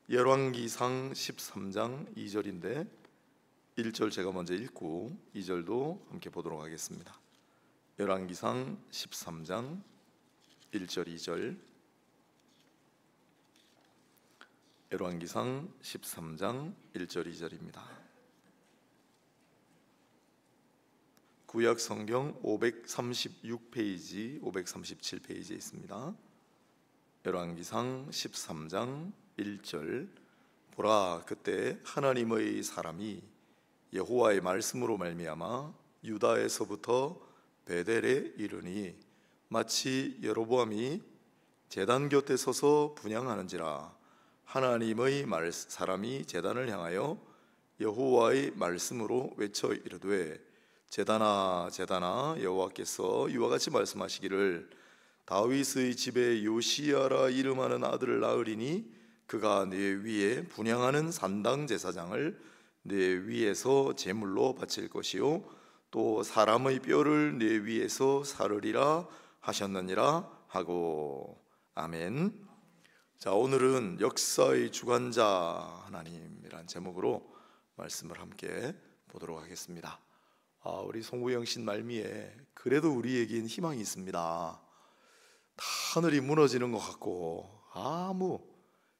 열왕기상 13장 2절인데 1절 제가 먼저 읽고 2절도 함께 보도록 하겠습니다. 열왕기상 13장 1절 2절. 열왕기상 13장 1절 2절입니다. 구약 성경 536페이지, 537페이지에 있습니다. 열왕기상 13장 1절. 보라, 그때 하나님의 사람이 여호와의 말씀으로 말미암아 유다에서부터 베델에 이르니 마치 여로보암이 제단 곁에 서서 분향하는지라. 하나님의 사람이 제단을 향하여 여호와의 말씀으로 외쳐 이르되, 제단아 제단아, 여호와께서 이와 같이 말씀하시기를 다윗의 집에 요시야라 이름하는 아들을 낳으리니 그가 내 위에 분향하는 산당 제사장을 내 위에서 제물로 바칠 것이요 또 사람의 뼈를 내 위에서 사르리라 하셨느니라 하고. 아멘. 자, 오늘은 역사의 주관자 하나님이란 제목으로 말씀을 함께 보도록 하겠습니다. 우리 송구영 신 말미에 그래도 우리에겐 희망이 있습니다. 하늘이 무너지는 것 같고 아무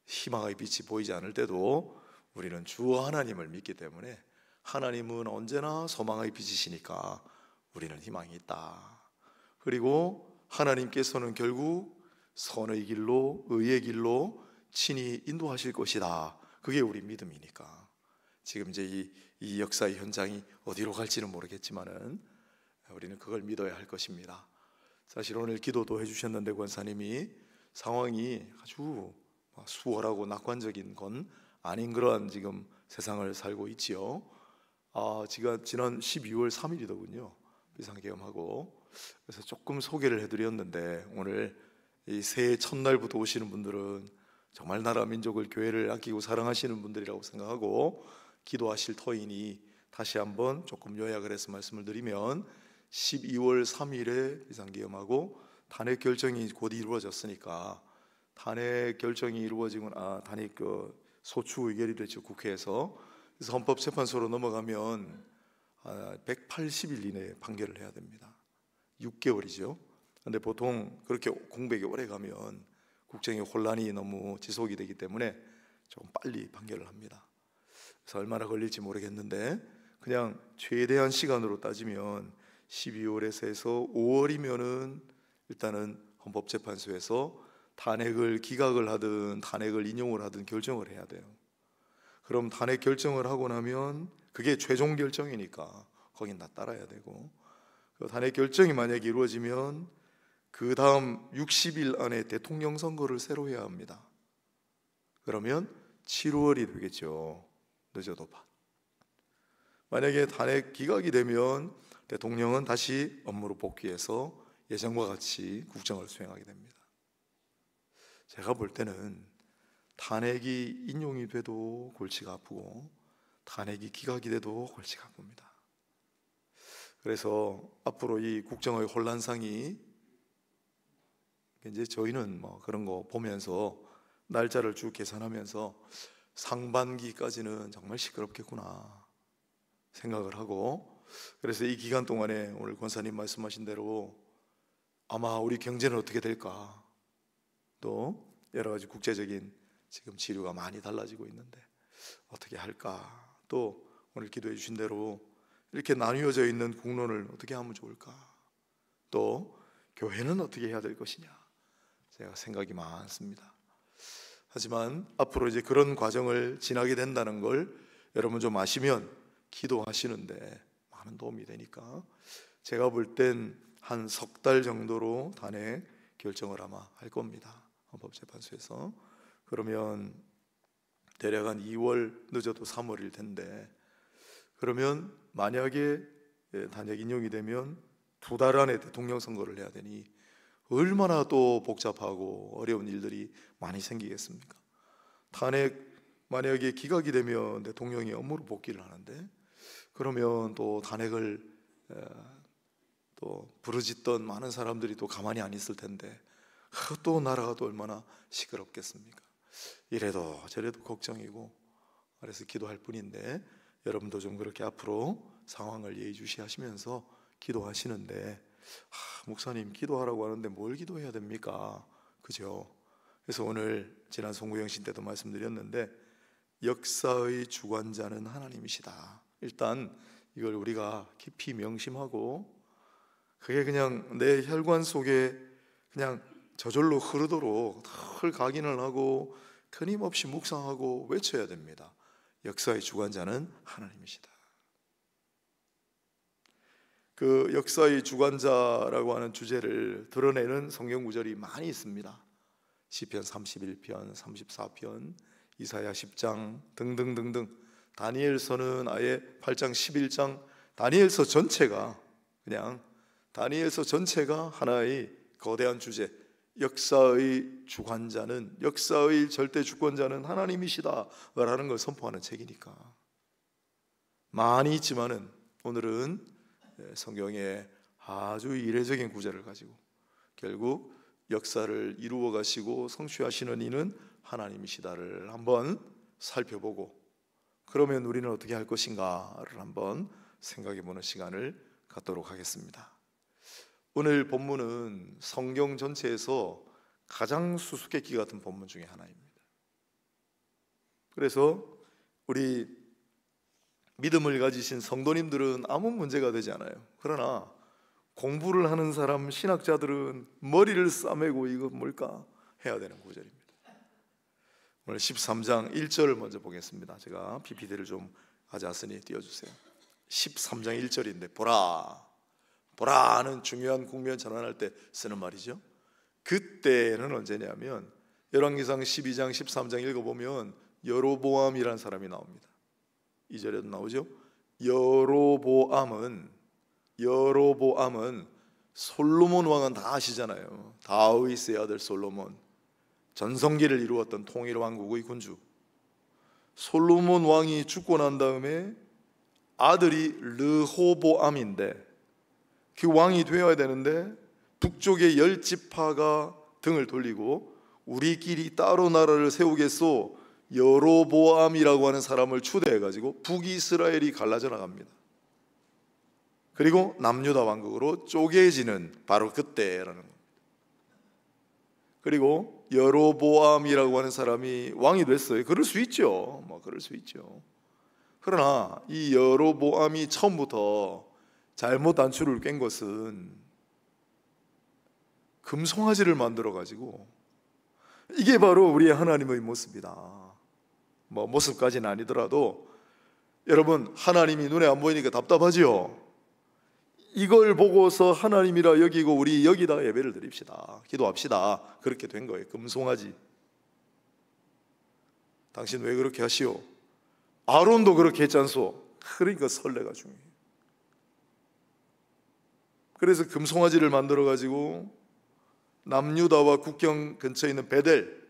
희망의 빛이 보이지 않을 때도 우리는 주 하나님을 믿기 때문에 하나님은 언제나 소망의 빛이시니까 우리는 희망이 있다. 그리고 하나님께서는 결국 선의 길로, 의의 길로 친히 인도하실 것이다. 그게 우리 믿음이니까. 지금 이제 이 역사의 현장이 어디로 갈지는 모르겠지만은 우리는 그걸 믿어야 할 것입니다. 사실 오늘 기도도 해주셨는데 권사님이 상황이 아주 수월하고 낙관적인 건 아닌 그런 지금 세상을 살고 있지요. 지금 지난 12월 3일이더군요. 비상계엄하고. 그래서 조금 소개를 해드렸는데 오늘 이 새해 첫날부터 오시는 분들은 정말 나라 민족을 교회를 아끼고 사랑하시는 분들이라고 생각하고 기도하실 터이니 다시 한번 조금 요약을 해서 말씀을 드리면 12월 3일에 비상계엄하고 탄핵 결정이 곧 이루어졌으니까 탄핵 결정이 이루어지고 탄핵 소추 의결이 됐죠, 국회에서. 그래서 헌법재판소로 넘어가면 180일 이내에 판결을 해야 됩니다. 6개월이죠. 근데 보통 그렇게 공백이 오래 가면 국정의 혼란이 너무 지속이 되기 때문에 좀 빨리 판결을 합니다. 그래서 얼마나 걸릴지 모르겠는데 그냥 최대한 시간으로 따지면 12월에서 해서 5월이면은 일단은 헌법재판소에서 탄핵을 기각을 하든 탄핵을 인용을 하든 결정을 해야 돼요. 그럼 탄핵 결정을 하고 나면 그게 최종 결정이니까 거긴 다 따라야 되고, 그 탄핵 결정이 만약에 이루어지면 그 다음 60일 안에 대통령 선거를 새로 해야 합니다. 그러면 7월이 되겠죠. 늦어도 만약에 탄핵 기각이 되면 대통령은 다시 업무로 복귀해서 예전과 같이 국정을 수행하게 됩니다. 제가 볼 때는 탄핵이 인용이 돼도 골치가 아프고 탄핵이 기각이 돼도 골치가 아픕니다. 그래서 앞으로 이 국정의 혼란상이 이제 저희는 그런 거 보면서 날짜를 쭉 계산하면서 상반기까지는 정말 시끄럽겠구나 생각을 하고, 그래서 이 기간 동안에 오늘 권사님 말씀하신 대로 아마 우리 경제는 어떻게 될까, 또 여러 가지 국제적인 지금 지류가 많이 달라지고 있는데 어떻게 할까, 또 오늘 기도해 주신 대로 이렇게 나뉘어져 있는 국론을 어떻게 하면 좋을까, 또 교회는 어떻게 해야 될 것이냐, 제가 생각이 많습니다. 하지만 앞으로 이제 그런 과정을 지나게 된다는 걸 여러분 좀 아시면 기도하시는데 많은 도움이 되니까 제가 볼 땐 한 석 달 정도로 탄핵 결정을 아마 할 겁니다, 헌법재판소에서. 그러면 대략 한 2월, 늦어도 3월일 텐데, 그러면 만약에 탄핵 인용이 되면 2달 안에 대통령 선거를 해야 되니 얼마나 또 복잡하고 어려운 일들이 많이 생기겠습니까? 탄핵 만약에 기각이 되면 대통령이 업무로 복귀를 하는데, 그러면 또 탄핵을 또 부르짖던 많은 사람들이 또 가만히 안 있을 텐데 또 나라가 또 얼마나 시끄럽겠습니까? 이래도 저래도 걱정이고, 그래서 기도할 뿐인데 여러분도 좀 그렇게 앞으로 상황을 예의주시하시면서 기도하시는데, 목사님 기도하라고 하는데 뭘 기도해야 됩니까? 그죠? 그래서 오늘 지난 송구영신 때도 말씀드렸는데, 역사의 주관자는 하나님이시다. 일단 이걸 우리가 깊이 명심하고, 그게 그냥 내 혈관 속에 그냥 저절로 흐르도록 늘 각인을 하고 끊임없이 묵상하고 외쳐야 됩니다. 역사의 주관자는 하나님이시다. 그 역사의 주관자라고 하는 주제를 드러내는 성경 구절이 많이 있습니다. 시편 31편, 34편, 이사야 10장 등등등등. 다니엘서는 아예 8장, 11장, 다니엘서 전체가 그냥 다니엘서 전체가 하나의 거대한 주제, 역사의 주관자는, 역사의 절대 주권자는 하나님이시다 라는 걸 선포하는 책이니까 많이 있지만은, 오늘은 성경에 아주 이례적인 구절을 가지고 결국 역사를 이루어 가시고 성취하시는 이는 하나님이시다를 한번 살펴보고, 그러면 우리는 어떻게 할 것인가를 한번 생각해 보는 시간을 갖도록 하겠습니다. 오늘 본문은 성경 전체에서 가장 수수께끼 같은 본문 중에 하나입니다. 그래서 우리 믿음을 가지신 성도님들은 아무 문제가 되지 않아요. 그러나 공부를 하는 사람, 신학자들은 머리를 싸매고 이거 뭘까 해야 되는 구절입니다. 오늘 13장 1절을 먼저 보겠습니다. 제가 PPT를 좀 가져왔으니 띄워주세요. 13장 1절인데, 보라는 중요한 국면 전환할 때 쓰는 말이죠. 그때는 언제냐면 열왕기상 12장 13장 읽어보면 여로보암이라는 사람이 나옵니다. 2절에도 나오죠. 여로보암은 솔로몬 왕은 다 아시잖아요. 다윗의 아들 솔로몬, 전성기를 이루었던 통일 왕국의 군주. 솔로몬 왕이 죽고 난 다음에 아들이 르호보암인데, 그 왕이 되어야 되는데 북쪽의 10지파가 등을 돌리고 우리끼리 따로 나라를 세우겠소, 여로보암이라고 하는 사람을 추대해가지고 북이스라엘이 갈라져 나갑니다. 그리고 남유다 왕국으로 쪼개지는 바로 그때라는 겁니다. 그리고 여로보암이라고 하는 사람이 왕이 됐어요. 그럴 수 있죠. 그럴 수 있죠. 그러나 이 여로보암이 처음부터 잘못 단추를 깬 것은 금송아지를 만들어 가지고, 이게 바로 우리의 하나님의 모습이다. 모습까지는 아니더라도 여러분, 하나님이 눈에 안 보이니까 답답하지요. 이걸 보고서 하나님이라 여기고 우리 여기다가 예배를 드립시다, 기도합시다. 그렇게 된 거예요. 금송아지. 당신 왜 그렇게 하시오? 아론도 그렇게 했잖소. 그러니까 설레가 중요해요. 그래서 금송아지를 만들어 가지고 남유다와 국경 근처에 있는 베델,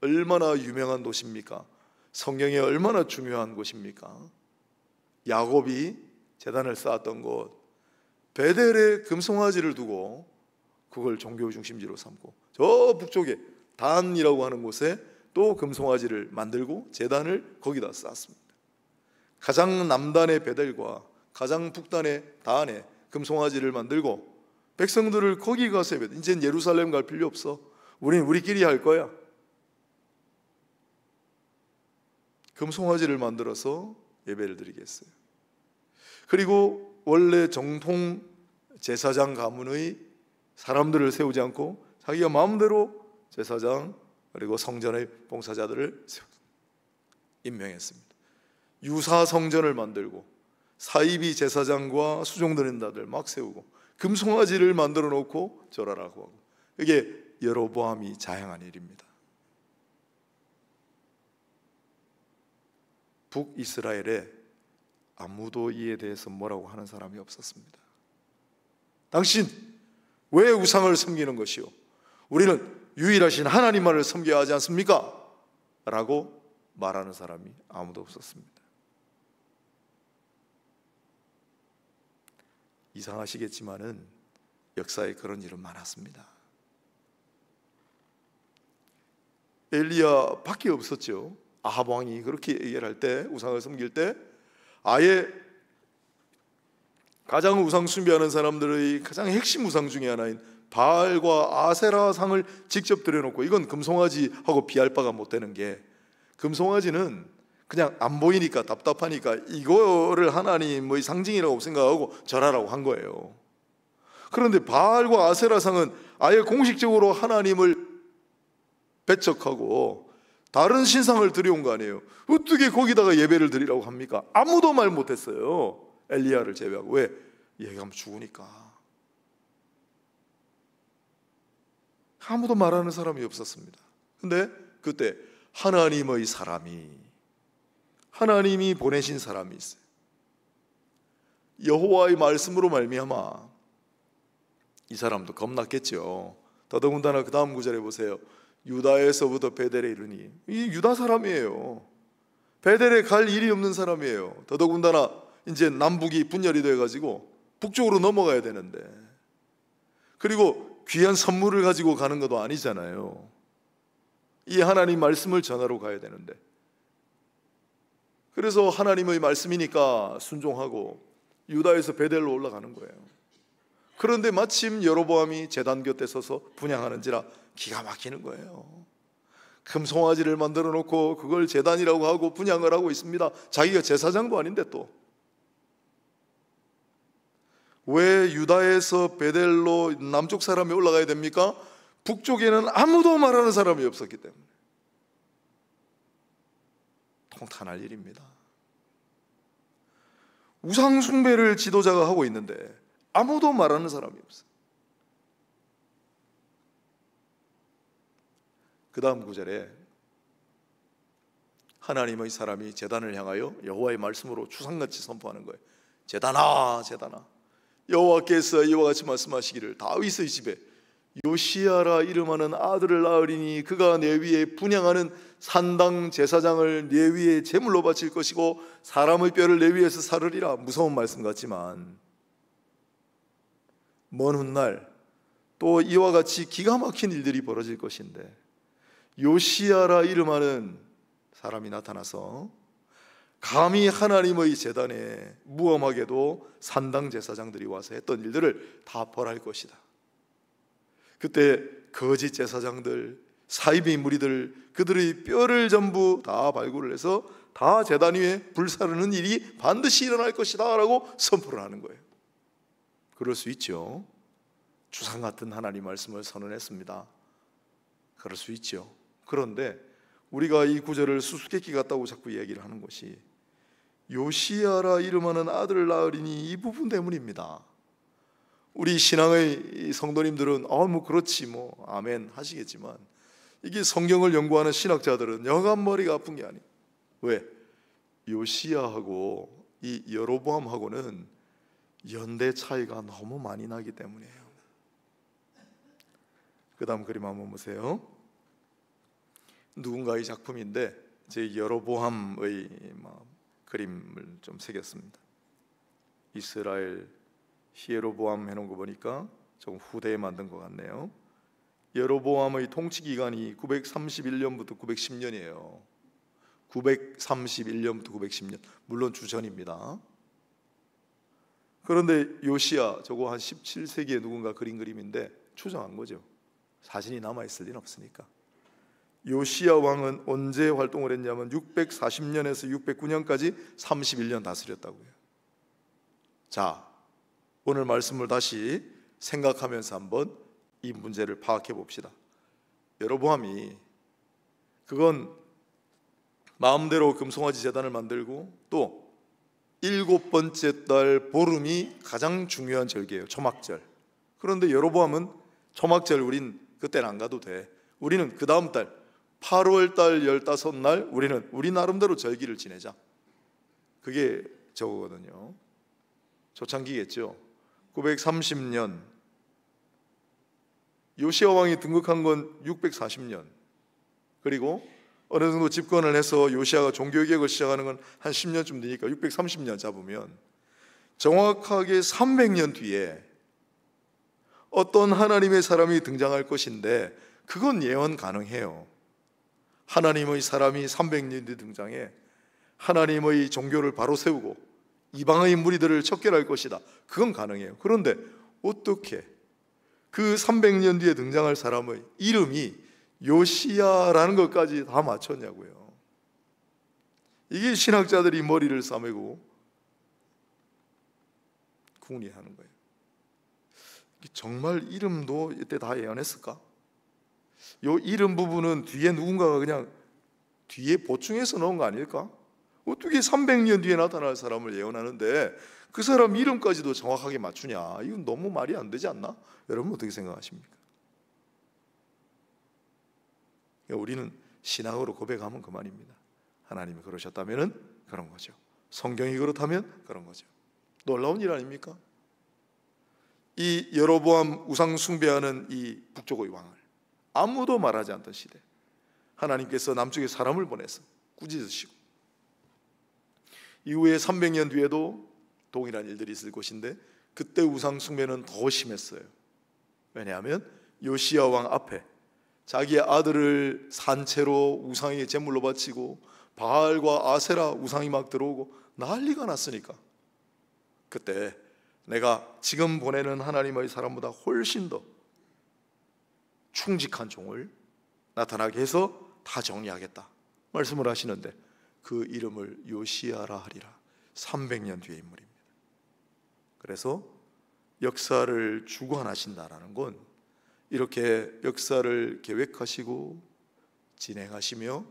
얼마나 유명한 도시입니까? 성경에 얼마나 중요한 곳입니까? 야곱이 제단을 쌓았던 곳 베델에 금송아지를 두고 그걸 종교 중심지로 삼고, 저 북쪽에 단이라고 하는 곳에 또 금송아지를 만들고 제단을 거기다 쌓았습니다. 가장 남단의 베델과 가장 북단의 단에 금송아지를 만들고 백성들을 거기 가서 예배. 이제는 예루살렘 갈 필요 없어. 우리는 우리끼리 할 거야. 금송아지를 만들어서 예배를 드리겠어요. 그리고 원래 정통 제사장 가문의 사람들을 세우지 않고 자기가 마음대로 제사장 그리고 성전의 봉사자들을 임명했습니다. 유사 성전을 만들고 사이비 제사장과 수종드린다들 막 세우고 금송아지를 만들어 놓고 절하라고 하고, 이게 여로보암이 자행한 일입니다. 북이스라엘에 아무도 이에 대해서 뭐라고 하는 사람이 없었습니다. 당신 왜 우상을 섬기는 것이오? 우리는 유일하신 하나님만을 섬겨야 하지 않습니까? 라고 말하는 사람이 아무도 없었습니다. 이상하시겠지만은 역사에 그런 일은 많았습니다. 엘리야밖에 없었죠. 아합 왕이 그렇게 얘기를 할 때, 우상을 섬길 때 아예 가장 우상 숭배하는 사람들의 가장 핵심 우상 중에 하나인 바알과 아세라 상을 직접 들여놓고, 이건 금송아지하고 비할 바가 못 되는 게, 금송아지는 그냥 안 보이니까 답답하니까 이거를 하나님의 상징이라고 생각하고 절하라고 한 거예요. 그런데 바알과 아세라 상은 아예 공식적으로 하나님을 배척하고 다른 신상을 들여온 거 아니에요. 어떻게 거기다가 예배를 드리라고 합니까? 아무도 말 못했어요. 엘리야를 제외하고. 왜? 얘기하면 죽으니까. 아무도 말하는 사람이 없었습니다. 근데 그때 하나님의 사람이, 하나님이 보내신 사람이 있어요. 여호와의 말씀으로 말미암아 이 사람도 겁났겠죠. 더더군다나 그 다음 구절에 보세요. 유다에서부터 베델에 이르니, 이 유다 사람이에요. 베델에 갈 일이 없는 사람이에요. 더더군다나 이제 남북이 분열이 돼가지고 북쪽으로 넘어가야 되는데, 그리고 귀한 선물을 가지고 가는 것도 아니잖아요. 이 하나님 말씀을 전하러 가야 되는데, 그래서 하나님의 말씀이니까 순종하고 유다에서 베델로 올라가는 거예요. 그런데 마침 여로보암이 제단 곁에 서서 분향하는지라 기가 막히는 거예요. 금송아지를 만들어 놓고 그걸 제단이라고 하고 분향을 하고 있습니다. 자기가 제사장도 아닌데 또. 왜 유다에서 베델로 남쪽 사람이 올라가야 됩니까? 북쪽에는 아무도 말하는 사람이 없었기 때문에. 통탄할 일입니다. 우상 숭배를 지도자가 하고 있는데 아무도 말하는 사람이 없어요. 그 다음 구절에 하나님의 사람이 제단을 향하여 여호와의 말씀으로 추상같이 선포하는 거예요. 제단아, 제단아, 여호와께서 이와 같이 말씀하시기를, 다윗의 집에 요시야라 이름하는 아들을 낳으리니 그가 내 위에 분향하는 산당 제사장을 내 위에 제물로 바칠 것이고 사람의 뼈를 내 위에서 사르리라. 무서운 말씀 같지만 먼 훗날 또 이와 같이 기가 막힌 일들이 벌어질 것인데, 요시야라 이름하는 사람이 나타나서 감히 하나님의 제단에 무엄하게도 산당 제사장들이 와서 했던 일들을 다 벌할 것이다. 그때 거짓 제사장들, 사이비 무리들, 그들의 뼈를 전부 다 발굴을 해서 다 제단 위에 불사르는 일이 반드시 일어날 것이다 라고 선포를 하는 거예요. 그럴 수 있죠. 주상 같은 하나님 말씀을 선언했습니다. 그럴 수 있죠. 그런데 우리가 이 구절을 수수께끼 같다고 자꾸 얘기를 하는 것이, 요시야라 이름하는 아들을 낳으리니 이 부분 때문입니다. 우리 신앙의 성도님들은 뭐 그렇지 뭐 아멘 하시겠지만, 이게 성경을 연구하는 신학자들은 여간 머리가 아픈 게 아니에요. 왜? 요시야하고 이 여로보암하고는 연대 차이가 너무 많이 나기 때문이에요. 그 다음 그림 한번 보세요. 누군가의 작품인데 제 여로보암의 그림을 좀 새겼습니다. 이스라엘 히에로보암 해놓은 거 보니까 조금 후대에 만든 것 같네요. 여로보암의 통치 기간이 931년부터 910년이에요. 931년부터 910년, 물론 주전입니다. 그런데 요시야, 저거 한 17세기에 누군가 그린 그림인데 추정한 거죠. 사진이 남아있을 리는 없으니까. 요시야 왕은 언제 활동을 했냐면 640년에서 609년까지 31년 다스렸다고요. 자, 오늘 말씀을 다시 생각하면서 한번 이 문제를 파악해 봅시다. 여로보암이 그건 마음대로 금송아지 제단을 만들고 또 7번째 달 보름이 가장 중요한 절기예요. 초막절. 그런데 여로보암은 초막절 우린 그때는 안 가도 돼. 우리는 그 다음 달 8월 달 15날 우리는 우리 나름대로 절기를 지내자. 그게 저거거든요. 초창기겠죠. 930년, 요시야 왕이 등극한 건 640년, 그리고 어느 정도 집권을 해서 요시야가 종교개혁을 시작하는 건 한 10년쯤 되니까 630년 잡으면 정확하게 300년 뒤에 어떤 하나님의 사람이 등장할 것인데, 그건 예언 가능해요. 하나님의 사람이 300년 뒤 등장해 하나님의 종교를 바로 세우고 이방의 무리들을 척결할 것이다. 그건 가능해요. 그런데 어떻게 그 300년 뒤에 등장할 사람의 이름이 요시야라는 것까지 다 맞췄냐고요. 이게 신학자들이 머리를 싸매고 궁리하는 거예요. 정말 이름도 이때 다 예언했을까? 요 이름 부분은 뒤에 누군가가 그냥 뒤에 보충해서 넣은 거 아닐까? 어떻게 300년 뒤에 나타날 사람을 예언하는데 그 사람 이름까지도 정확하게 맞추냐? 이건 너무 말이 안 되지 않나? 여러분 어떻게 생각하십니까? 우리는 신앙으로 고백하면 그만입니다. 하나님이 그러셨다면 그런 거죠. 성경이 그렇다면 그런 거죠. 놀라운 일 아닙니까? 이 여로보암 우상 숭배하는 이 북쪽의 왕을 아무도 말하지 않던 시대, 하나님께서 남쪽에 사람을 보내서 꾸짖으시고, 이후에 300년 뒤에도 동일한 일들이 있을 것인데 그때 우상 숭배는 더 심했어요. 왜냐하면 요시야 왕 앞에 자기의 아들을 산채로 우상에게 제물로 바치고 바알과 아세라 우상이 막 들어오고 난리가 났으니까 그때 내가 지금 보내는 하나님의 사람보다 훨씬 더 충직한 종을 나타나게 해서 다 정리하겠다 말씀을 하시는데 그 이름을 요시야라 하리라. 300년 뒤의 인물입니다. 그래서 역사를 주관하신다라는 건 이렇게 역사를 계획하시고 진행하시며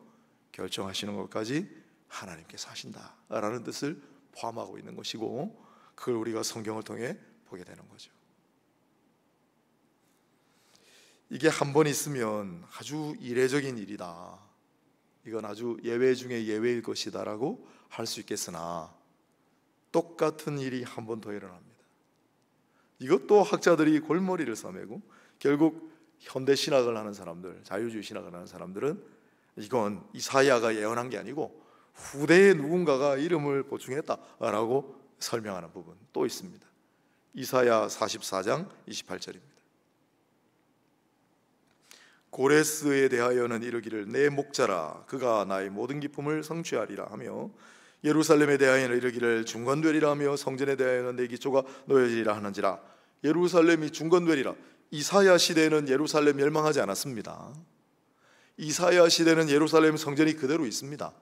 결정하시는 것까지 하나님께서 하신다라는 뜻을 포함하고 있는 것이고, 그걸 우리가 성경을 통해 보게 되는 거죠. 이게 한 번 있으면 아주 이례적인 일이다, 이건 아주 예외 중에 예외일 것이다라고 할 수 있겠으나 똑같은 일이 한 번 더 일어납니다. 이것도 학자들이 골머리를 싸매고 결국 현대 신학을 하는 사람들, 자유주의 신학을 하는 사람들은 이건 이사야가 예언한 게 아니고 후대에 누군가가 이름을 보충했다라고 설명하는 부분 또 있습니다. 이사야 44장 28절입니다. 고레스에 대하여는 이르기를 내 목자라 그가 나의 모든 기쁨을 성취하리라 하며, 예루살렘에 대하여는 이르기를 중건되리라 하며 성전에 대하여는 내 기초가 놓여지리라 하는지라. 예루살렘이 중건되리라. 이사야 시대에는 예루살렘 멸망하지 않았습니다. 이사야 시대는 예루살렘 성전이 그대로 있습니다.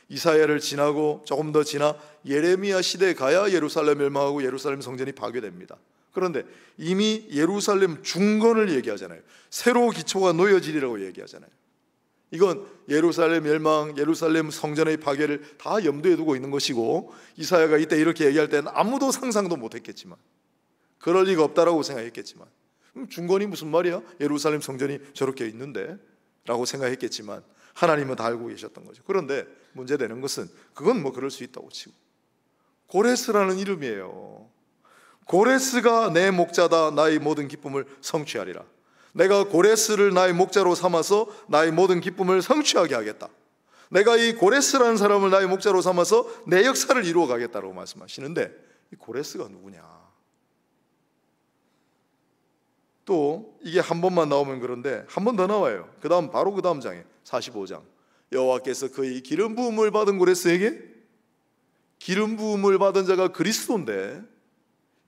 이사야를 지나고 조금 더 지나 예레미야 시대에 가야 예루살렘 멸망하고 예루살렘 성전이 파괴됩니다. 그런데 이미 예루살렘 중건을 얘기하잖아요. 새로 기초가 놓여지리라고 얘기하잖아요. 이건 예루살렘 멸망, 예루살렘 성전의 파괴를 다 염두에 두고 있는 것이고, 이사야가 이때 이렇게 얘기할 때는 아무도 상상도 못했겠지만, 그럴 리가 없다라고 생각했겠지만, 중건이 무슨 말이야? 예루살렘 성전이 저렇게 있는데? 라고 생각했겠지만 하나님은 다 알고 계셨던 거죠. 그런데 문제되는 것은 그건 뭐 그럴 수 있다고 치고, 고레스라는 이름이에요. 고레스가 내 목자다, 나의 모든 기쁨을 성취하리라. 내가 고레스를 나의 목자로 삼아서 나의 모든 기쁨을 성취하게 하겠다. 내가 이 고레스라는 사람을 나의 목자로 삼아서 내 역사를 이루어 가겠다라고 말씀하시는데, 이 고레스가 누구냐? 또 이게 한 번만 나오면 그런데 한 번 더 나와요. 바로 그 다음 장에 45장, 여호와께서 그의 기름 부음을 받은 고레스에게, 기름 부음을 받은 자가 그리스도인데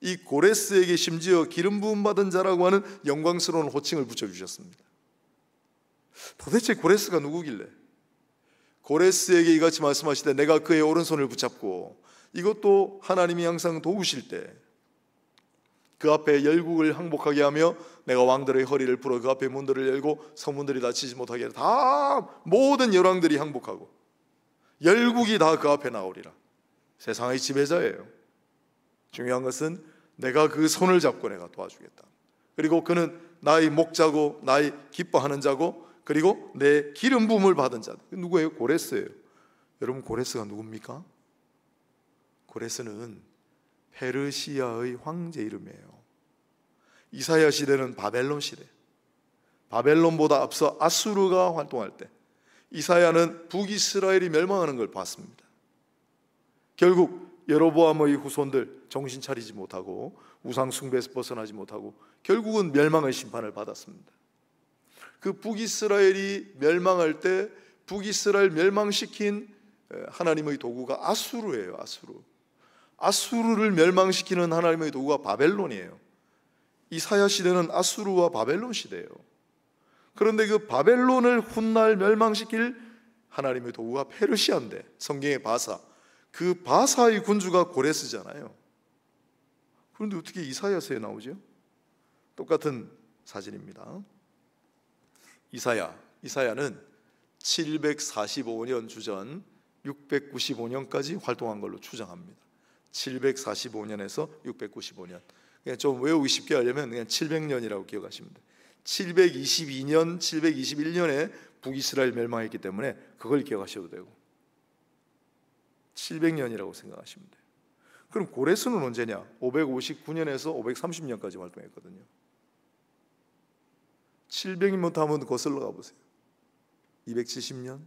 이 고레스에게 심지어 기름 부음 받은 자라고 하는 영광스러운 호칭을 붙여주셨습니다. 도대체 고레스가 누구길래 고레스에게 이같이 말씀하시되 내가 그의 오른손을 붙잡고, 이것도 하나님이 항상 도우실 때 그 앞에 열국을 항복하게 하며 내가 왕들의 허리를 풀어 그 앞에 문들을 열고 성문들이 닫히지 못하게 하라. 다 모든 열왕들이 항복하고 열국이 다 그 앞에 나오리라. 세상의 지배자예요. 중요한 것은 내가 그 손을 잡고 내가 도와주겠다. 그리고 그는 나의 목자고 나의 기뻐하는 자고 그리고 내 기름 부음을 받은 자. 누구예요? 고레스예요. 여러분, 고레스가 누굽니까? 고레스는 페르시아의 황제 이름이에요. 이사야 시대는 바벨론 시대, 바벨론보다 앞서 아수르가 활동할 때 이사야는 북이스라엘이 멸망하는 걸 봤습니다. 결국 여로보암의 후손들 정신 차리지 못하고 우상 숭배에서 벗어나지 못하고 결국은 멸망의 심판을 받았습니다. 그 북이스라엘이 멸망할 때 북이스라엘 멸망시킨 하나님의 도구가 아수르예요. 아수르를 멸망시키는 하나님의 도구가 바벨론이에요. 이사야 시대는 아수르와 바벨론 시대예요. 그런데 그 바벨론을 훗날 멸망시킬 하나님의 도구가 페르시아인데, 성경의 바사, 그 바사의 군주가 고레스잖아요. 그런데 어떻게 이사야서에 나오죠? 똑같은 사진입니다. 이사야는 745년 주전 695년까지 활동한 걸로 추정합니다. 745년에서 695년. 그냥 좀 외우기 쉽게 하려면 그냥 700년이라고 기억하시면 돼요. 722년, 721년에 북이스라엘 멸망했기 때문에 그걸 기억하셔도 되고 700년이라고 생각하시면 돼요. 그럼 고레스는 언제냐? 559년에서 530년까지 활동했거든요. 700년부터 한번 거슬러 가보세요. 270년?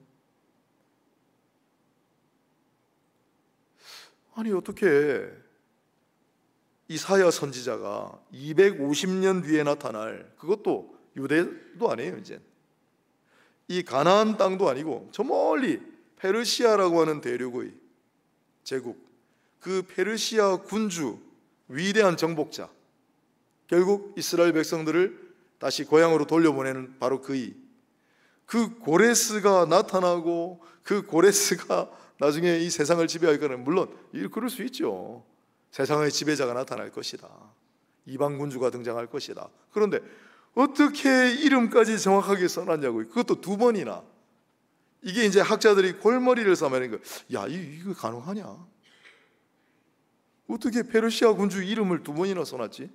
아니 어떻게 이사야 선지자가 250년 뒤에 나타날, 그것도 유대도 아니에요. 이제 이 가나안 땅도 아니고 저 멀리 페르시아라고 하는 대륙의 제국, 그 페르시아 군주, 위대한 정복자, 결국 이스라엘 백성들을 다시 고향으로 돌려보내는 바로 그 고레스가 나타나고, 그 고레스가 나중에 이 세상을 지배할 거는, 물론 그럴 수 있죠. 세상의 지배자가 나타날 것이다. 이방 군주가 등장할 것이다. 그런데 어떻게 이름까지 정확하게 써놨냐고요. 그것도 2번이나. 이게 이제 학자들이 골머리를 싸매는 거예요. 야, 이거 가능하냐? 어떻게 페르시아 군주 이름을 2번이나 써놨지?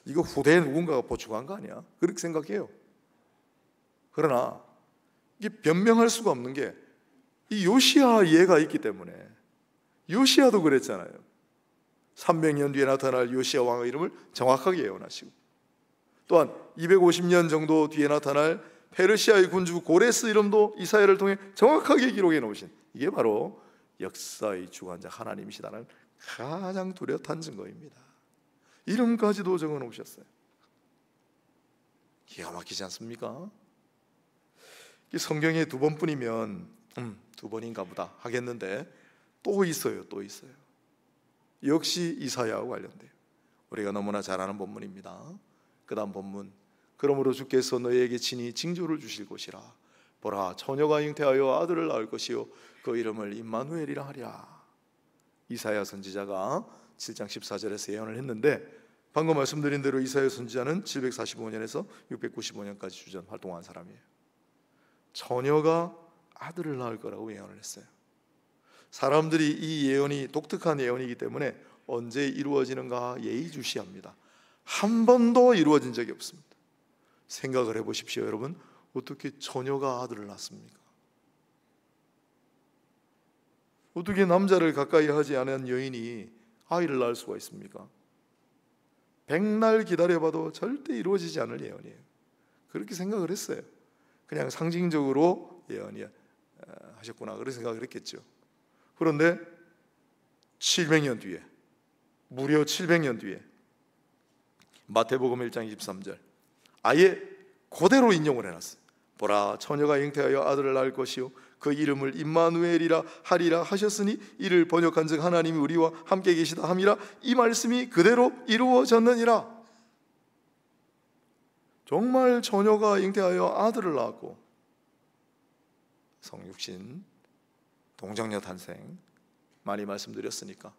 이거 후대에 누군가가 보충한 거 아니야? 그렇게 생각해요. 그러나 이게 변명할 수가 없는 게, 이 요시야 예가 있기 때문에. 요시야도 그랬잖아요. 300년 뒤에 나타날 요시야 왕의 이름을 정확하게 예언하시고, 또한 250년 정도 뒤에 나타날 페르시아의 군주 고레스 이름도 이사야를 통해 정확하게 기록해 놓으신, 이게 바로 역사의 주관자 하나님이시다는 가장 뚜렷한 증거입니다. 이름까지도 적어 놓으셨어요. 기가 막히지 않습니까? 성경에 2번뿐이면 2번인가 보다 하겠는데 또 있어요. 역시 이사야와 관련돼요. 우리가 너무나 잘 아는 본문입니다. 그 다음 본문, 그러므로 주께서 너희에게 친히 징조를 주실 것이라. 보라, 처녀가 잉태하여 아들을 낳을 것이요 그 이름을 임마누엘이라 하리라. 이사야 선지자가 7장 14절에서 예언을 했는데, 방금 말씀드린 대로 이사야 선지자는 745년에서 695년까지 주전 활동한 사람이에요. 처녀가 아들을 낳을 거라고 예언을 했어요. 사람들이 이 예언이 독특한 예언이기 때문에 언제 이루어지는가 예의주시합니다. 한 번도 이루어진 적이 없습니다. 생각을 해보십시오. 여러분, 어떻게 처녀가 아들을 낳습니까? 어떻게 남자를 가까이 하지 않은 여인이 아이를 낳을 수가 있습니까? 백날 기다려봐도 절대 이루어지지 않을 예언이에요. 그렇게 생각을 했어요. 그냥 상징적으로 예언이 하셨구나, 그런 생각을 했겠죠. 그런데 700년 뒤에, 무려 700년 뒤에 마태복음 1장 23절 아예 그대로 인용을 해놨어요. 보라, 처녀가 잉태하여 아들을 낳을 것이요 그 이름을 임마누엘이라 하리라 하셨으니 이를 번역한즉 하나님이 우리와 함께 계시다 함이라. 이 말씀이 그대로 이루어졌느니라. 정말 처녀가 잉태하여 아들을 낳았고, 성육신, 동정녀 탄생 많이 말씀드렸으니까.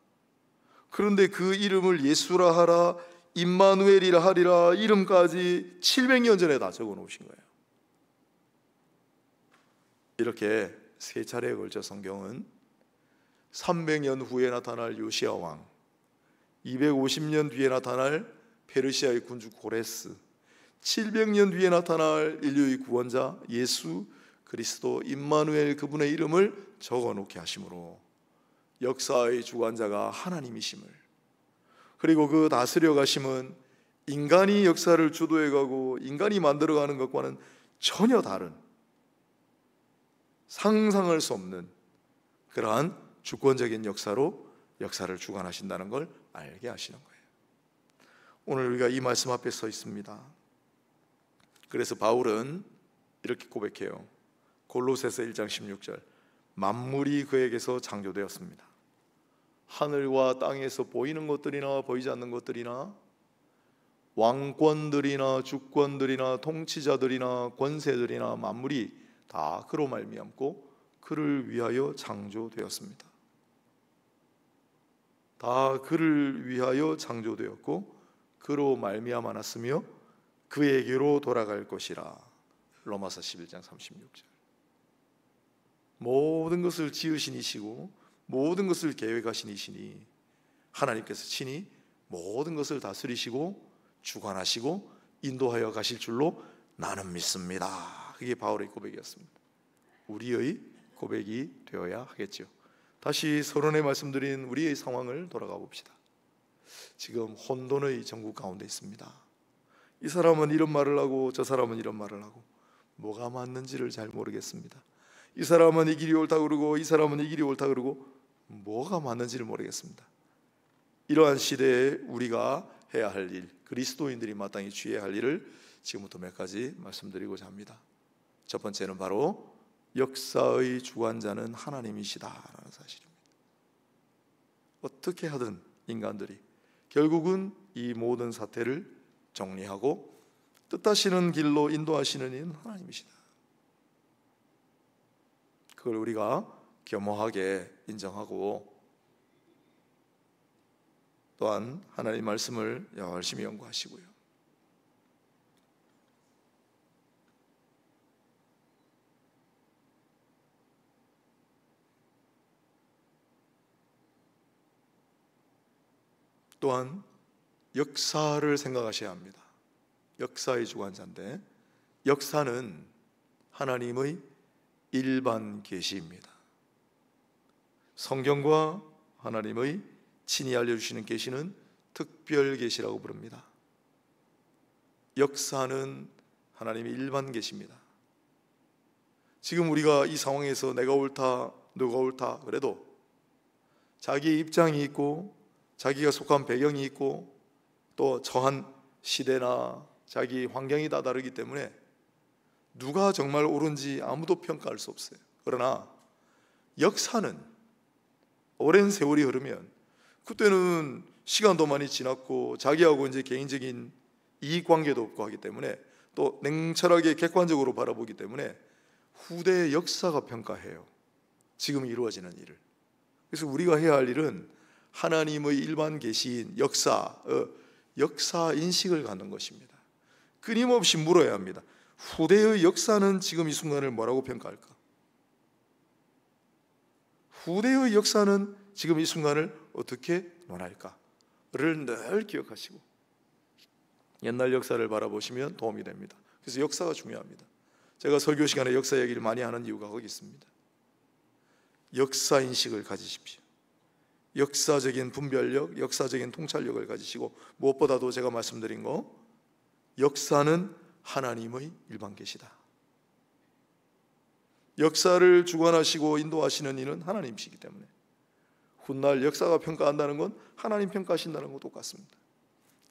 그런데 그 이름을 예수라 하라, 임마누엘이라 하리라, 이름까지 700년 전에 다 적어 놓으신 거예요. 이렇게 3차례에 걸쳐 성경은 300년 후에 나타날 요시야 왕, 250년 뒤에 나타날 페르시아의 군주 고레스, 700년 뒤에 나타날 인류의 구원자 예수 그리스도 임마누엘, 그분의 이름을 적어놓게 하심으로 역사의 주관자가 하나님이심을, 그리고 그 다스려 가심은 인간이 역사를 주도해가고 인간이 만들어가는 것과는 전혀 다른, 상상할 수 없는 그러한 주권적인 역사로 역사를 주관하신다는 걸 알게 하시는 거예요. 오늘 우리가 이 말씀 앞에 서 있습니다. 그래서 바울은 이렇게 고백해요. 골로새서 1장 16절, 만물이 그에게서 창조되었습니다. 하늘과 땅에서 보이는 것들이나 보이지 않는 것들이나 왕권들이나 주권들이나 통치자들이나 권세들이나 만물이 다 그로 말미암고 그를 위하여 창조되었습니다. 다 그를 위하여 창조되었고 그로 말미암아 났으며 그에게로 돌아갈 것이라. 로마서 11장 36절. 모든 것을 지으신 이시고 모든 것을 계획하신 이시니 하나님께서 친히 모든 것을 다스리시고 주관하시고 인도하여 가실 줄로 나는 믿습니다. 그게 바울의 고백이었습니다. 우리의 고백이 되어야 하겠죠. 다시 서론에 말씀드린 우리의 상황을 돌아가 봅시다. 지금 혼돈의 전국 가운데 있습니다. 이 사람은 이런 말을 하고 저 사람은 이런 말을 하고 뭐가 맞는지를 잘 모르겠습니다. 이 사람은 이 길이 옳다 그러고 이 사람은 이 길이 옳다 그러고 뭐가 맞는지를 모르겠습니다. 이러한 시대에 우리가 해야 할 일, 그리스도인들이 마땅히 취해야 할 일을 지금부터 몇 가지 말씀드리고자 합니다. 첫 번째는 바로 역사의 주관자는 하나님이시다라는 사실입니다. 어떻게 하든 인간들이 결국은 이 모든 사태를 정리하고 뜻하시는 길로 인도하시는 이는 하나님이시다. 그걸 우리가 겸허하게 인정하고 또한 하나님 말씀을 열심히 연구하시고요. 또한 역사를 생각하셔야 합니다. 역사의 주관자인데 역사는 하나님의 일반 계시입니다. 성경과 하나님의 친히 알려주시는 계시는 특별 계시라고 부릅니다. 역사는 하나님의 일반 계시입니다. 지금 우리가 이 상황에서 내가 옳다 누가 옳다 그래도 자기의 입장이 있고 자기가 속한 배경이 있고 또 처한 시대나 자기 환경이 다 다르기 때문에 누가 정말 옳은지 아무도 평가할 수 없어요. 그러나 역사는 오랜 세월이 흐르면 그때는 시간도 많이 지났고 자기하고 이제 개인적인 이익관계도 없고 하기 때문에 또 냉철하게 객관적으로 바라보기 때문에 후대의 역사가 평가해요. 지금 이루어지는 일을. 그래서 우리가 해야 할 일은 하나님의 일반 계시인 역사 인식을 갖는 것입니다. 끊임없이 물어야 합니다. 후대의 역사는 지금 이 순간을 뭐라고 평가할까? 후대의 역사는 지금 이 순간을 어떻게 논할까를 늘 기억하시고 옛날 역사를 바라보시면 도움이 됩니다. 그래서 역사가 중요합니다. 제가 설교 시간에 역사 얘기를 많이 하는 이유가 거기 있습니다. 역사 인식을 가지십시오. 역사적인 분별력, 역사적인 통찰력을 가지시고 무엇보다도 제가 말씀드린 거 역사는 하나님의 일반 계시다. 역사를 주관하시고 인도하시는 이는 하나님이시기 때문에 훗날 역사가 평가한다는 건 하나님 평가하신다는 것과 똑같습니다.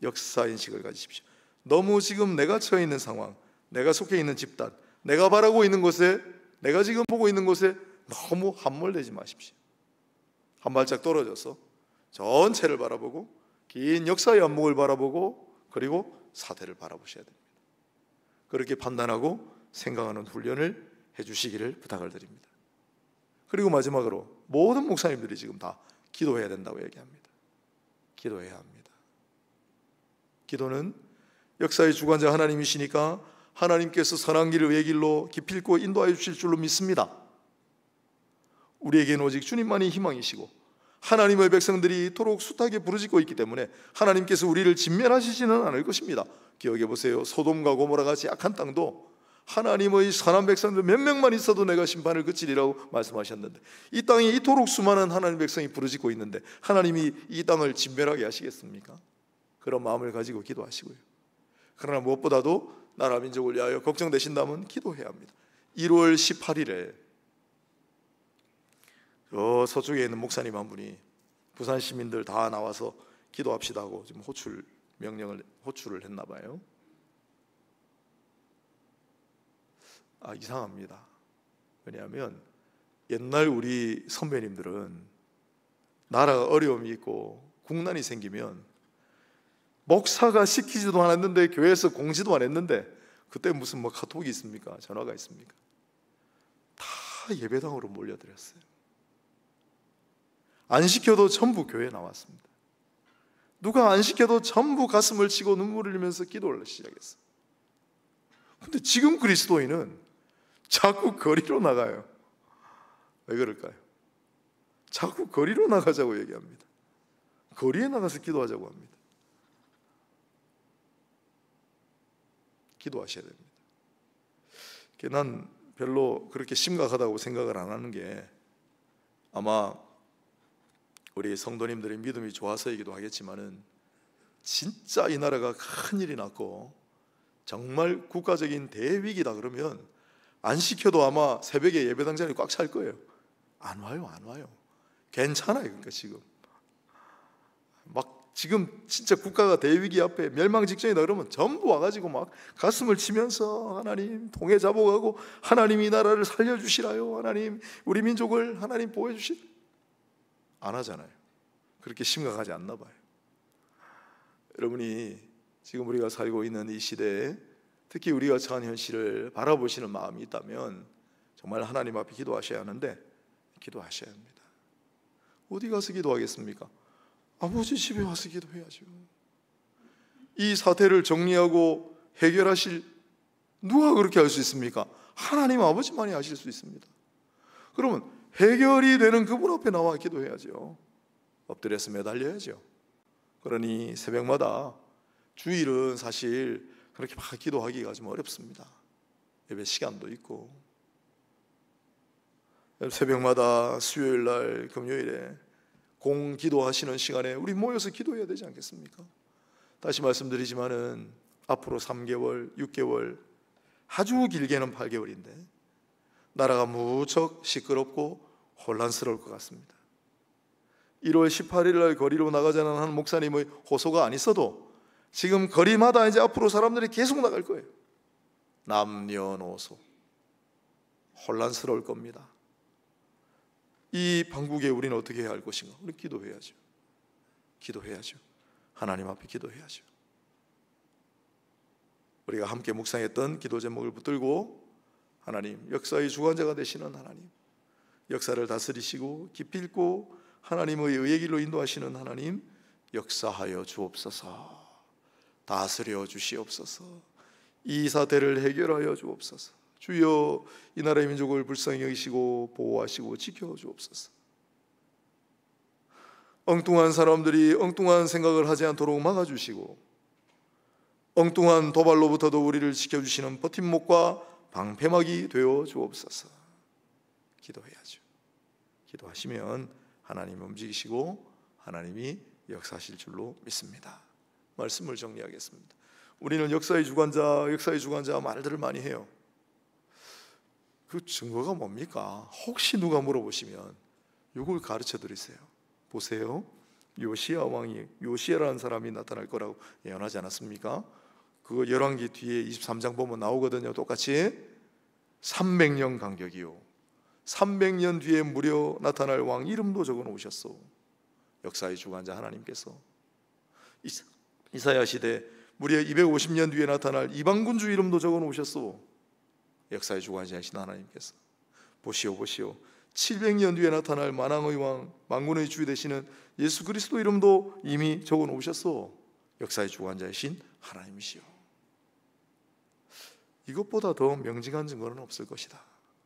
역사 인식을 가지십시오. 너무 지금 내가 처해 있는 상황, 내가 속해 있는 집단, 내가 바라고 있는 곳에, 내가 지금 보고 있는 곳에 너무 함몰되지 마십시오. 한 발짝 떨어져서 전체를 바라보고 긴 역사의 안목을 바라보고 그리고 사태를 바라보셔야 됩니다. 그렇게 판단하고 생각하는 훈련을 해주시기를 부탁을 드립니다. 그리고 마지막으로 모든 목사님들이 지금 다 기도해야 된다고 얘기합니다. 기도해야 합니다. 기도는 역사의 주관자 하나님이시니까 하나님께서 선한 길을 의 길로 기필코 인도하여 주실 줄로 믿습니다. 우리에게는 오직 주님만이 희망이시고 하나님의 백성들이 이토록 숱하게 부르짖고 있기 때문에 하나님께서 우리를 진멸하시지는 않을 것입니다. 기억해 보세요. 소돔과 고모라 같이 악한 땅도 하나님의 선한 백성들 몇 명만 있어도 내가 심판을 그치리라고 말씀하셨는데 이 땅에 이토록 수많은 하나님 백성이 부르짖고 있는데 하나님이 이 땅을 진멸하게 하시겠습니까? 그런 마음을 가지고 기도하시고요. 그러나 무엇보다도 나라 민족을 위하여 걱정되신다면 기도해야 합니다. 1월 18일에 저 서쪽에 있는 목사님 한 분이 부산 시민들 다 나와서 기도합시다 하고 지금 호출을 했나 봐요. 이상합니다. 왜냐하면 옛날 우리 선배님들은 나라가 어려움이 있고 국난이 생기면 목사가 시키지도 않았는데, 교회에서 공지도 안 했는데, 그때 무슨 뭐 카톡이 있습니까? 전화가 있습니까? 다 예배당으로 몰려들었어요. 안 시켜도 전부 교회에 나왔습니다. 누가 안 시켜도 전부 가슴을 치고 눈물을 흘리면서 기도를 시작했어요. 근데 지금 그리스도인은 자꾸 거리로 나가요. 왜 그럴까요? 자꾸 거리로 나가자고 얘기합니다. 거리에 나가서 기도하자고 합니다. 기도하셔야 됩니다. 난 별로 그렇게 심각하다고 생각을 안 하는 게, 아마 우리 성도님들의 믿음이 좋아서이기도 하겠지만은, 진짜 이 나라가 큰일이 났고 정말 국가적인 대위기다 그러면 안 시켜도 아마 새벽에 예배당장이 꽉 찰 거예요. 안 와요. 괜찮아요. 그러니까 지금 진짜 국가가 대위기 앞에 멸망 직전이다 그러면 전부 와가지고 막 가슴을 치면서 하나님 통해 잡아가고, 하나님 이 나라를 살려주시라요, 하나님 우리 민족을 하나님 보호해주시, 안 하잖아요. 그렇게 심각하지 않나 봐요. 여러분이 지금 우리가 살고 있는 이 시대에 특히 우리가 처한 현실을 바라보시는 마음이 있다면 정말 하나님 앞에 기도하셔야 하는데, 기도하셔야 합니다. 어디 가서 기도하겠습니까? 아버지 집에 와서 기도해야죠. 이 사태를 정리하고 해결하실, 누가 그렇게 할 수 있습니까? 하나님 아버지만이 하실 수 있습니다. 그러면 해결이 되는 그분 앞에 나와 기도해야죠. 엎드려서 매달려야죠. 그러니 새벽마다, 주일은 사실 그렇게 막 기도하기가 좀 어렵습니다. 예배 시간도 있고, 새벽마다 수요일날, 금요일에 공기도하시는 시간에 우리 모여서 기도해야 되지 않겠습니까? 다시 말씀드리지만은 앞으로 3개월, 6개월, 아주 길게는 8개월인데 나라가 무척 시끄럽고 혼란스러울 것 같습니다. 1월 18일 날 거리로 나가자는 한 목사님의 호소가 안 있어도 지금 거리마다 이제 앞으로 사람들이 계속 나갈 거예요. 남녀노소 혼란스러울 겁니다. 이 판국에 우리는 어떻게 해야 할 것인가? 우리 기도해야죠. 하나님 앞에 기도해야죠. 우리가 함께 묵상했던 기도 제목을 붙들고, 하나님 역사의 주관자가 되시는 하나님, 역사를 다스리시고 깊이 읽고 하나님의 의의 길로 인도하시는 하나님, 역사하여 주옵소서. 다스려 주시옵소서. 이 사태를 해결하여 주옵소서. 주여, 이 나라의 민족을 불쌍히 여기시고 보호하시고 지켜주옵소서. 엉뚱한 사람들이 엉뚱한 생각을 하지 않도록 막아주시고, 엉뚱한 도발로부터도 우리를 지켜주시는 버팀목과 방패막이 되어 주옵소서. 기도해야죠. 기도하시면 하나님 움직이시고 하나님이 역사하실 줄로 믿습니다. 말씀을 정리하겠습니다. 우리는 역사의 주관자 말들을 많이 해요. 그 증거가 뭡니까? 혹시 누가 물어보시면 이걸 가르쳐 드리세요. 보세요, 요시야 왕이, 요시야라는 사람이 나타날 거라고 예언하지 않았습니까? 그거 열왕기 뒤에 23장 보면 나오거든요. 똑같이 300년 간격이요, 300년 뒤에 무려 나타날 왕 이름도 적어 놓으셨어. 역사의 주관자 하나님께서. 이사야 시대 무려 250년 뒤에 나타날 이방군주 이름도 적어 놓으셨어. 역사의 주관자이신 하나님께서. 보시오 700년 뒤에 나타날 만왕의 왕, 만군의 주 되시는 예수 그리스도 이름도 이미 적어 놓으셨어. 역사의 주관자이신 하나님이시오. 이것보다 더 명징한 증거는 없을 것이다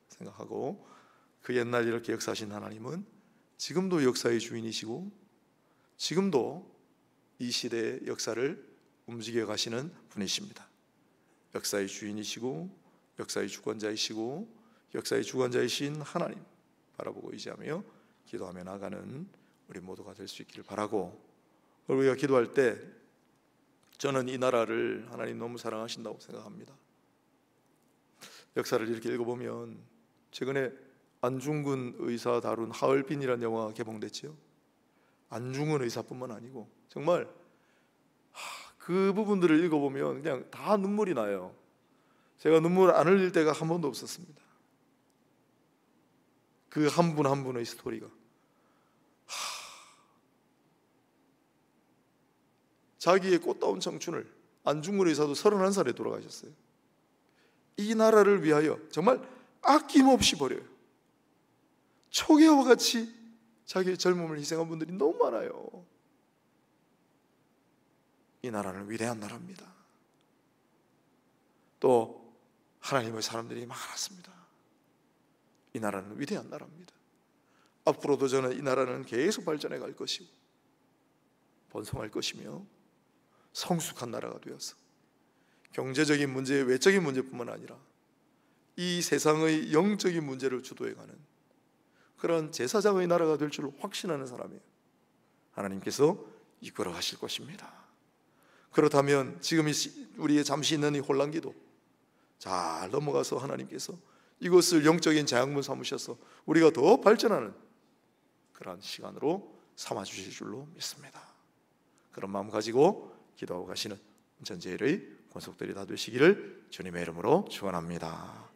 생각하고, 그 옛날 이렇게 역사하신 하나님은 지금도 역사의 주인이시고 지금도 이 시대의 역사를 움직여 가시는 분이십니다. 역사의 주인이시고 역사의 주권자이시고 역사의 주관자이신 하나님 바라보고 의지하며 기도하며 나가는 우리 모두가 될 수 있기를 바라고, 우리가 기도할 때 저는 이 나라를 하나님 너무 사랑하신다고 생각합니다. 역사를 이렇게 읽어보면, 최근에 안중근 의사 다룬 하얼빈이라는 영화가 개봉됐지요. 안중근 의사뿐만 아니고 정말 그 부분들을 읽어보면 그냥 다 눈물이 나요. 제가 눈물 안 흘릴 때가 한 번도 없었습니다. 그 한 분 한 분의 스토리가 자기의 꽃다운 청춘을 안중근 의사도 31살에 돌아가셨어요. 이 나라를 위하여 정말 아낌없이 버려요. 초계와 같이 자기의 젊음을 희생한 분들이 너무 많아요. 이 나라는 위대한 나라입니다. 또 하나님의 사람들이 많았습니다. 이 나라는 위대한 나라입니다. 앞으로도 저는 이 나라는 계속 발전해 갈 것이고 번성할 것이며 성숙한 나라가 되어서 경제적인 문제, 외적인 문제뿐만 아니라 이 세상의 영적인 문제를 주도해가는 그런 제사장의 나라가 될 줄 확신하는 사람이에요. 하나님께서 이끌어 가실 것입니다. 그렇다면 지금 우리의 잠시 있는 이 혼란기도 잘 넘어가서 하나님께서 이것을 영적인 자양분 삼으셔서 우리가 더 발전하는 그런 시간으로 삼아주실 줄로 믿습니다. 그런 마음 가지고 기도하고 가시는 전제일의 권속들이 다 되시기를 주님의 이름으로 축원합니다.